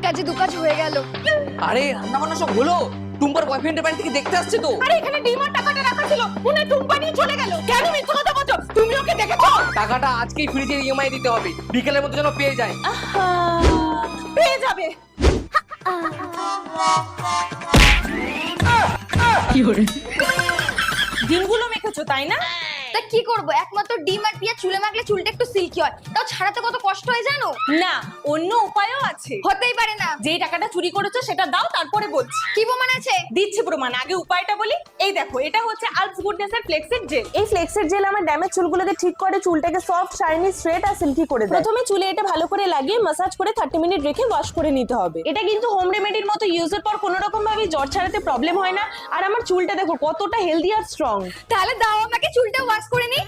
কাজে দু কাজ হয়ে গেল। আরে রান্না বান্না সব হলো, টুম্পার বয়ফ্রেন্ডের বাড়ি থেকে দেখতে আসছে তো। আরে এখানে ডিমার টাকাটা রাখা ছিল, উনি টুম্পা নিয়ে চলে গেল। কেন মিথ্যা কথা বলছো? তুমি ওকে দেখেছো? টাকাটা আজকেই ফ্রিজের ইএমআই দিতে হবে, বিকেলের মধ্যে যেন পেয়ে যায়। পেয়ে যাবে। দিনগুলো মেখেছো তাই না? তা কি করব, একমাত্র ডিম আর পিঁয়াজ চুলে মাখলে চুলটা একটু সিল্কি হয়, তাও ছাড়াতে কত কষ্ট হয় জানো? না, অন্য উপায়ও আছে। হতেই পারে না। যেই টাকাটা চুরি করেছো সেটা দাও, তারপরে বলছি। কি প্রমাণ আছে? দিচ্ছি প্রমাণ, আগে উপায়টা বলি। এই দেখো, এটা হচ্ছে আলস গুডনেস এর ফ্লেক্সের জেল। এই ফ্লেক্সের জেল আমার ড্যামেজ চুলগুলোকে ঠিক করে, চুলটাকে সফট, শাইনি, স্ট্রেট আর সিল্কি করে দেয়। প্রথমে চুলে এটা ভালো করে লাগিয়ে মাসাজ করে 30 মিনিট রেখে ওয়াশ করে নিতে হবে। এটা কিন্তু হোম রেমেডির মতো, ইউজের পর কোনো রকম ভাবে জ্বর ছাড়াতে প্রবলেম হয় না। আর আমার চুলটা দেখো কতটা হেলদি আর স্ট্রং। তাহলে দাও আমাকে চুলটা ওয়াশ করে নি।